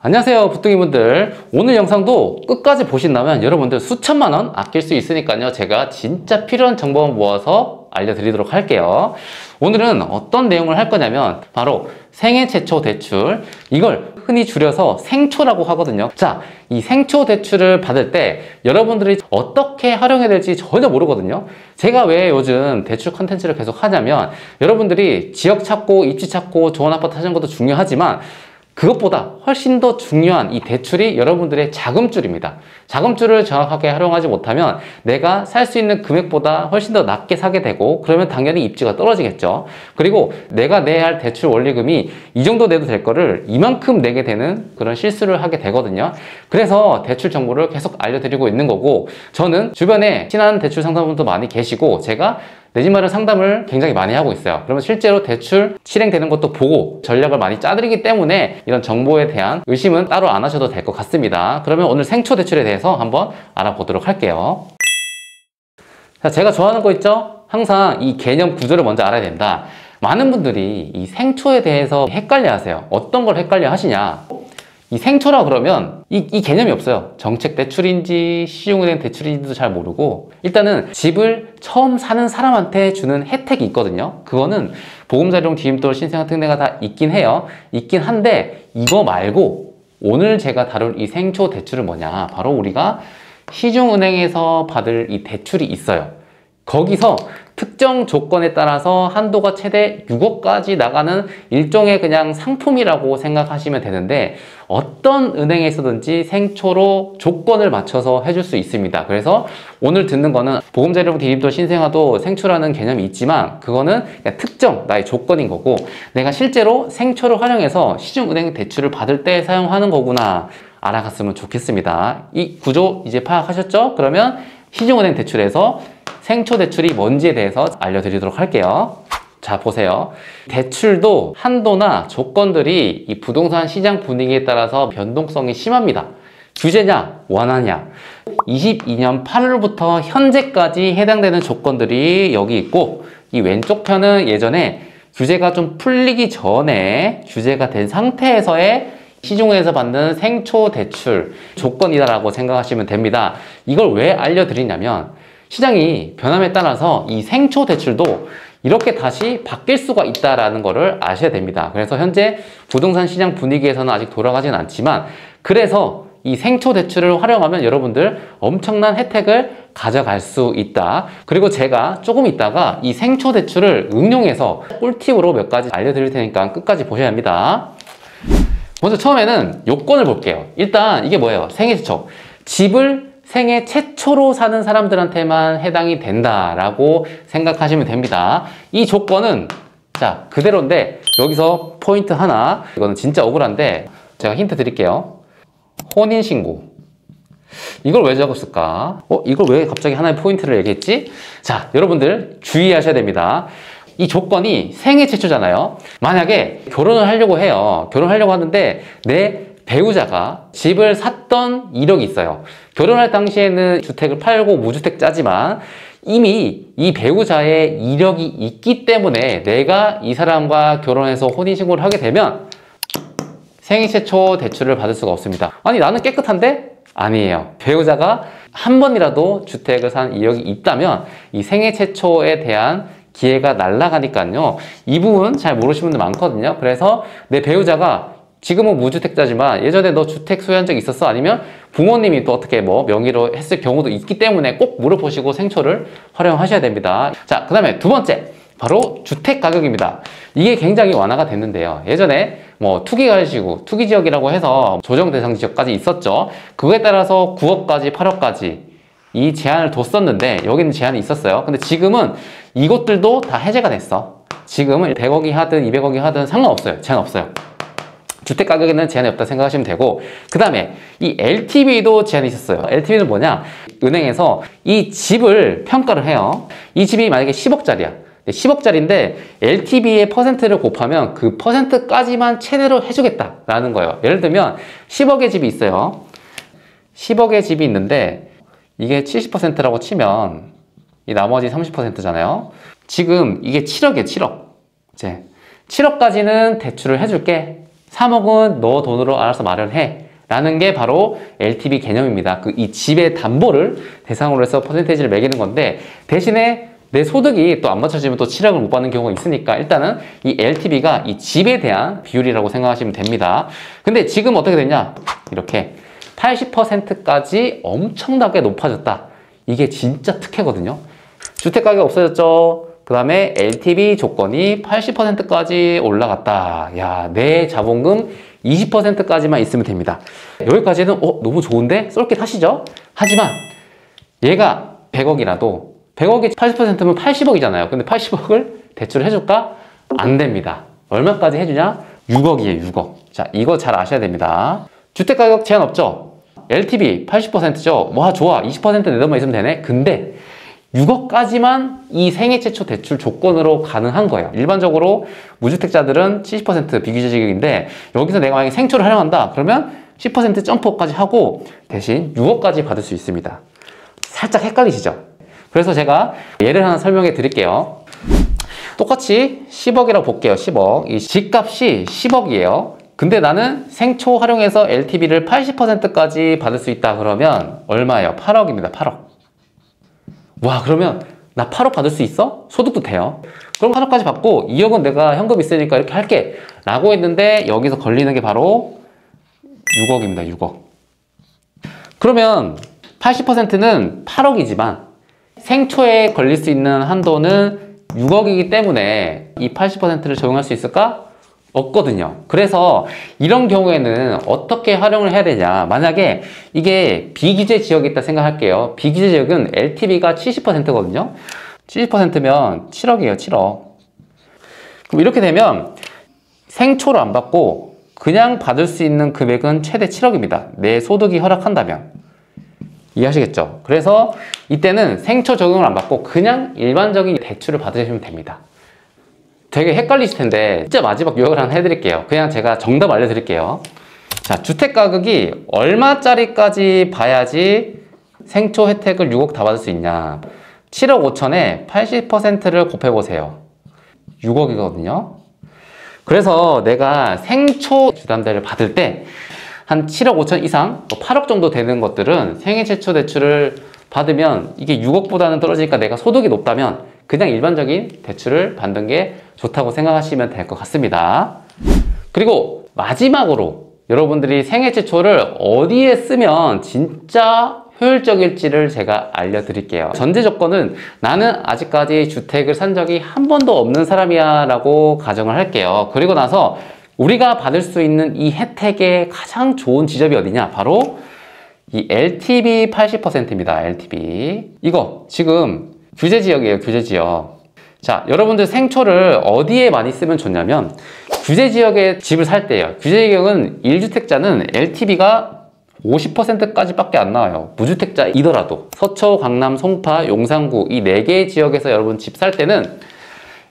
안녕하세요 부뚱이분들. 오늘 영상도 끝까지 보신다면 여러분들 수천만 원 아낄 수 있으니까요, 제가 진짜 필요한 정보만 모아서 알려드리도록 할게요. 오늘은 어떤 내용을 할 거냐면 바로 생애 최초 대출, 이걸 흔히 줄여서 생초라고 하거든요. 자, 이 생초 대출을 받을 때 여러분들이 어떻게 활용해야 될지 전혀 모르거든요. 제가 왜 요즘 대출 컨텐츠를 계속 하냐면, 여러분들이 지역 찾고 입지 찾고 좋은 아파트 찾는 것도 중요하지만 그것보다 훨씬 더 중요한 이 대출이 여러분들의 자금줄입니다. 자금줄을 정확하게 활용하지 못하면 내가 살 수 있는 금액보다 훨씬 더 낮게 사게 되고, 그러면 당연히 입지가 떨어지겠죠. 그리고 내가 내야 할 대출 원리금이 이 정도 내도 될 거를 이만큼 내게 되는 그런 실수를 하게 되거든요. 그래서 대출 정보를 계속 알려드리고 있는 거고, 저는 주변에 친한 대출 상담분도 많이 계시고 제가 내 집 마련 상담을 굉장히 많이 하고 있어요. 그러면 실제로 대출 실행되는 것도 보고 전략을 많이 짜드리기 때문에 이런 정보에 대한 의심은 따로 안 하셔도 될 것 같습니다. 그러면 오늘 생초 대출에 대해서 한번 알아보도록 할게요. 자, 제가 좋아하는 거 있죠? 항상 이 개념 구조를 먼저 알아야 된다. 많은 분들이 이 생초에 대해서 헷갈려 하세요. 어떤 걸 헷갈려 하시냐? 이 생초라 그러면 이 개념이 없어요. 정책 대출인지 시중은행 대출인지도 잘 모르고, 일단은 집을 처음 사는 사람한테 주는 혜택이 있거든요. 그거는 보금자리론, 디딤돌, 신생아 특례가 다 있긴 해요. 있긴 한데 이거 말고 오늘 제가 다룰 이 생초 대출은 뭐냐, 바로 우리가 시중은행에서 받을 이 대출이 있어요. 거기서 특정 조건에 따라서 한도가 최대 6억까지 나가는 일종의 그냥 상품이라고 생각하시면 되는데, 어떤 은행에서든지 생초로 조건을 맞춰서 해줄 수 있습니다. 그래서 오늘 듣는 거는 보금자리론, 디딤돌, 신생아도 생초라는 개념이 있지만 그거는 그냥 특정 나의 조건인 거고, 내가 실제로 생초를 활용해서 시중은행 대출을 받을 때 사용하는 거구나 알아갔으면 좋겠습니다. 이 구조 이제 파악하셨죠? 그러면 시중은행 대출에서 생초 대출이 뭔지에 대해서 알려드리도록 할게요. 자, 보세요. 대출도 한도나 조건들이 이 부동산 시장 분위기에 따라서 변동성이 심합니다. 규제냐, 원하냐. 22년 8월부터 현재까지 해당되는 조건들이 여기 있고, 이 왼쪽 편은 예전에 규제가 좀 풀리기 전에 규제가 된 상태에서의 시중에서 받는 생초 대출 조건이다라고 생각하시면 됩니다. 이걸 왜 알려드리냐면, 시장이 변함에 따라서 이 생초 대출도 이렇게 다시 바뀔 수가 있다는 것을 아셔야 됩니다. 그래서 현재 부동산 시장 분위기에서는 아직 돌아가진 않지만, 그래서 이 생초 대출을 활용하면 여러분들 엄청난 혜택을 가져갈 수 있다. 그리고 제가 조금 있다가 이 생초 대출을 응용해서 꿀팁으로 몇 가지 알려드릴 테니까 끝까지 보셔야 합니다. 먼저 처음에는 요건을 볼게요. 일단 이게 뭐예요? 생애 최초. 집을 생애 최초로 사는 사람들한테만 해당이 된다라고 생각하시면 됩니다. 이 조건은 자 그대로인데, 여기서 포인트 하나, 이거는 진짜 억울한데 제가 힌트 드릴게요. 혼인신고. 이걸 왜 적었을까? 이걸 왜 갑자기 하나의 포인트를 얘기했지? 자, 여러분들 주의하셔야 됩니다. 이 조건이 생애 최초잖아요. 만약에 결혼을 하려고 해요. 결혼하려고 하는데 내 배우자가 집을 샀던 이력이 있어요. 결혼할 당시에는 주택을 팔고 무주택자지만 이미 이 배우자의 이력이 있기 때문에 내가 이 사람과 결혼해서 혼인신고를 하게 되면 생애 최초 대출을 받을 수가 없습니다. 아니, 나는 깨끗한데? 아니에요. 배우자가 한 번이라도 주택을 산 이력이 있다면 이 생애 최초에 대한 기회가 날아가니까요. 이 부분 잘 모르시는 분들 많거든요. 그래서 내 배우자가 지금은 무주택자지만 예전에 너 주택 소유한 적 있었어? 아니면 부모님이 또 어떻게 명의로 했을 경우도 있기 때문에 꼭 물어보시고 생초를 활용하셔야 됩니다. 자, 그 다음에 두 번째, 바로 주택 가격입니다. 이게 굉장히 완화가 됐는데요. 예전에 투기가시구, 투기지역이라고 해서 조정 대상 지역까지 있었죠. 그거에 따라서 9억까지 8억까지 이 제한을 뒀었는데, 여기는 제한이 있었어요. 근데 지금은 이것들도 다 해제가 됐어. 지금은 100억이 하든 200억이 하든 상관없어요. 제한 없어요. 주택 가격에는 제한이 없다 생각하시면 되고, 그 다음에 이 LTV도 제한이 있었어요. LTV는 뭐냐? 은행에서 이 집을 평가를 해요. 이 집이 만약에 10억짜리야. 10억짜리인데 LTV의 퍼센트를 곱하면 그 퍼센트까지만 최대로 해주겠다라는 거예요. 예를 들면 10억의 집이 있어요. 10억의 집이 있는데 이게 70%라고 치면 이 나머지 30%잖아요. 지금 이게 7억이에요. 7억. 이제 7억까지는 대출을 해줄게. 3억은 너 돈으로 알아서 마련해 라는 게 바로 LTV 개념입니다. 이 집의 담보를 대상으로 해서 퍼센테이지를 매기는 건데, 대신에 내 소득이 또 안 맞춰지면 또 7억을 못 받는 경우가 있으니까 일단은 이 LTV가 이 집에 대한 비율이라고 생각하시면 됩니다. 근데 지금 어떻게 됐냐? 이렇게 80%까지 엄청나게 높아졌다. 이게 진짜 특혜거든요. 주택가격이 없어졌죠. 그 다음에 LTV 조건이 80%까지 올라갔다. 야, 내 자본금 20%까지만 있으면 됩니다. 여기까지는 너무 좋은데? 쏠깃 하시죠? 하지만 얘가 100억이라도 100억이 80%면 80억이잖아요. 근데 80억을 대출을 해줄까? 안 됩니다. 얼마까지 해주냐? 6억이에요, 6억. 자, 이거 잘 아셔야 됩니다. 주택가격 제한 없죠? LTV 80%죠? 와, 좋아. 20% 내 돈만 있으면 되네? 근데 6억까지만 이 생애 최초 대출 조건으로 가능한 거예요. 일반적으로 무주택자들은 70% 비규제적인데, 여기서 내가 만약에 생초를 활용한다 그러면 10% 점프까지 하고 대신 6억까지 받을 수 있습니다. 살짝 헷갈리시죠? 그래서 제가 예를 하나 설명해 드릴게요. 똑같이 10억이라고 볼게요. 10억. 이 집값이 10억이에요. 근데 나는 생초 활용해서 LTV를 80%까지 받을 수 있다 그러면 얼마예요? 8억입니다. 8억. 와, 그러면 나 8억 받을 수 있어? 소득도 돼요. 그럼 8억까지 받고 2억은 내가 현금 있으니까 이렇게 할게 라고 했는데, 여기서 걸리는 게 바로 6억입니다. 6억. 그러면 80%는 8억이지만 생초에 걸릴 수 있는 한도는 6억이기 때문에 이 80%를 적용할 수 있을까? 없거든요. 그래서 이런 경우에는 어떻게 활용을 해야 되냐. 만약에 이게 비규제 지역이 있다 생각할게요. 비규제 지역은 LTV가 70%거든요. 70%면 7억이에요. 7억. 그럼 이렇게 되면 생초를 안 받고 그냥 받을 수 있는 금액은 최대 7억입니다. 내 소득이 허락한다면. 이해하시겠죠? 그래서 이때는 생초 적용을 안 받고 그냥 일반적인 대출을 받으시면 됩니다. 되게 헷갈리실 텐데 진짜 마지막 요약을 하나 해드릴게요. 그냥 제가 정답 알려드릴게요. 자, 주택가격이 얼마짜리까지 봐야지 생초 혜택을 6억 다 받을 수 있냐. 7억 5천에 80%를 곱해보세요. 6억이거든요. 그래서 내가 생초 주담대를 받을 때 한 7억 5천 이상, 8억 정도 되는 것들은 생애 최초 대출을 받으면 이게 6억보다는 떨어지니까 내가 소득이 높다면 그냥 일반적인 대출을 받는 게 좋다고 생각하시면 될 것 같습니다. 그리고 마지막으로 여러분들이 생애 최초를 어디에 쓰면 진짜 효율적일지를 제가 알려드릴게요. 전제 조건은 나는 아직까지 주택을 산 적이 한 번도 없는 사람이야 라고 가정을 할게요. 그리고 나서 우리가 받을 수 있는 이 혜택의 가장 좋은 지점이 어디냐? 바로 이 LTV 80%입니다. LTV. 이거 지금 규제지역이에요. 규제지역. 자, 여러분들 생초를 어디에 많이 쓰면 좋냐면 규제지역에 집을 살 때예요. 규제지역은 1주택자는 LTV가 50%까지 밖에 안 나와요. 무주택자이더라도. 서초, 강남, 송파, 용산구 이 4개의 지역에서 여러분 집 살 때는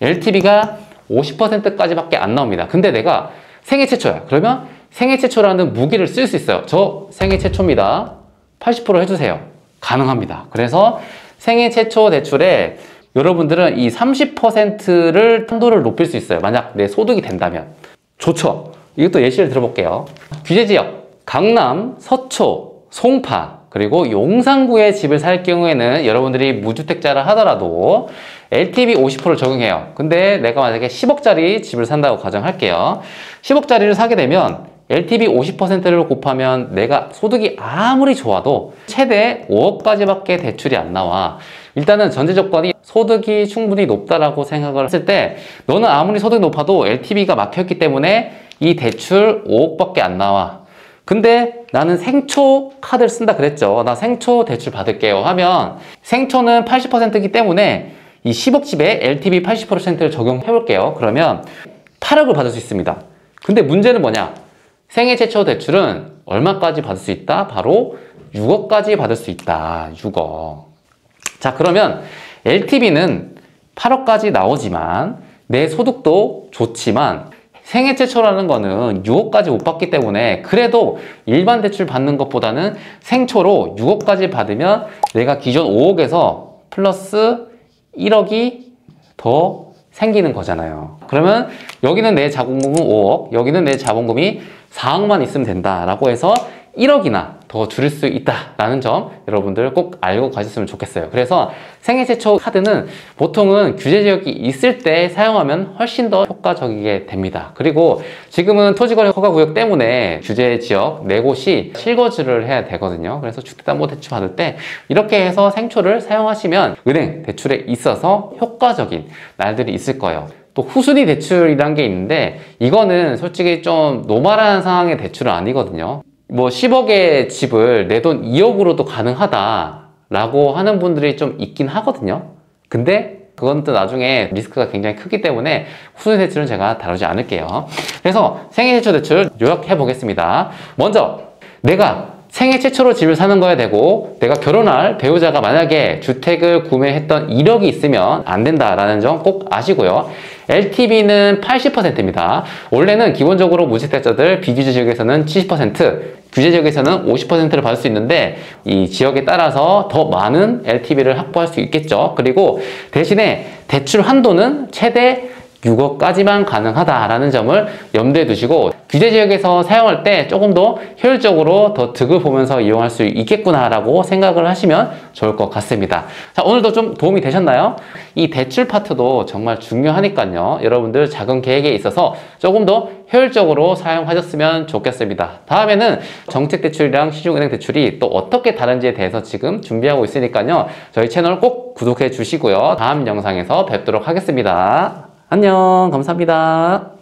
LTV가 50%까지 밖에 안 나옵니다. 근데 내가 생애 최초야. 그러면 생애 최초라는 무기를 쓸 수 있어요. 저 생애 최초입니다. 80% 해주세요. 가능합니다. 그래서 생애 최초 대출에 여러분들은 이 30%를 한도를 높일 수 있어요. 만약 내 소득이 된다면. 좋죠? 이것도 예시를 들어볼게요. 규제지역, 강남, 서초, 송파, 그리고 용산구에 집을 살 경우에는 여러분들이 무주택자를 하더라도 LTV 50%를 적용해요. 근데 내가 만약에 10억짜리 집을 산다고 가정할게요. 10억짜리를 사게 되면 LTV 50%를 곱하면 내가 소득이 아무리 좋아도 최대 5억까지밖에 대출이 안 나와. 일단은 전제 조건이 소득이 충분히 높다라고 생각을 했을 때 너는 아무리 소득이 높아도 LTV가 막혔기 때문에 이 대출 5억밖에 안 나와. 근데 나는 생초 카드를 쓴다 그랬죠. 나 생초 대출 받을게요 하면 생초는 80%이기 때문에 이 10억 집에 LTV 80%를 적용해 볼게요. 그러면 8억을 받을 수 있습니다. 근데 문제는 뭐냐? 생애 최초 대출은 얼마까지 받을 수 있다? 바로 6억까지 받을 수 있다. 6억. 자, 그러면 LTV는 8억까지 나오지만 내 소득도 좋지만 생애 최초라는 거는 6억까지 못 받기 때문에 그래도 일반 대출 받는 것보다는 생초로 6억까지 받으면 내가 기존 5억에서 플러스 1억이 더 생기는 거잖아요. 그러면 여기는 내 자본금은 5억, 여기는 내 자본금이 4억만 있으면 된다라고 해서 1억이나 더 줄일 수 있다라는 점 여러분들 꼭 알고 가셨으면 좋겠어요. 그래서 생애 최초 카드는 보통은 규제 지역이 있을 때 사용하면 훨씬 더 효과적이게 됩니다. 그리고 지금은 토지거래 허가구역 때문에 규제 지역 4곳이 실거주를 해야 되거든요. 그래서 주택담보대출 받을 때 이렇게 해서 생초를 사용하시면 은행 대출에 있어서 효과적인 날들이 있을 거예요. 또 후순위 대출이란 게 있는데 이거는 솔직히 좀 노멀한 상황의 대출은 아니거든요. 뭐 10억의 집을 내 돈 2억으로도 가능하다라고 하는 분들이 좀 있긴 하거든요. 근데 그건 또 나중에 리스크가 굉장히 크기 때문에 후순위 대출은 제가 다루지 않을게요. 그래서 생애 최초 대출 요약해 보겠습니다. 먼저 내가 생애 최초로 집을 사는 거야 되고 내가 결혼할 배우자가 만약에 주택을 구매했던 이력이 있으면 안 된다라는 점 꼭 아시고요. LTV는 80%입니다. 원래는 기본적으로 무주택자들 비규제 지역에서는 70%, 규제 지역에서는 50%를 받을 수 있는데 이 지역에 따라서 더 많은 LTV를 확보할 수 있겠죠. 그리고 대신에 대출 한도는 최대 6억까지만 가능하다라는 점을 염두에 두시고 규제 지역에서 사용할 때 조금 더 효율적으로 더 득을 보면서 이용할 수 있겠구나라고 생각을 하시면 좋을 것 같습니다. 자, 오늘도 좀 도움이 되셨나요? 이 대출 파트도 정말 중요하니까요. 여러분들 자금 계획에 있어서 조금 더 효율적으로 사용하셨으면 좋겠습니다. 다음에는 정책대출이랑 시중은행 대출이 또 어떻게 다른지에 대해서 지금 준비하고 있으니까요. 저희 채널 꼭 구독해 주시고요. 다음 영상에서 뵙도록 하겠습니다. 안녕, 감사합니다.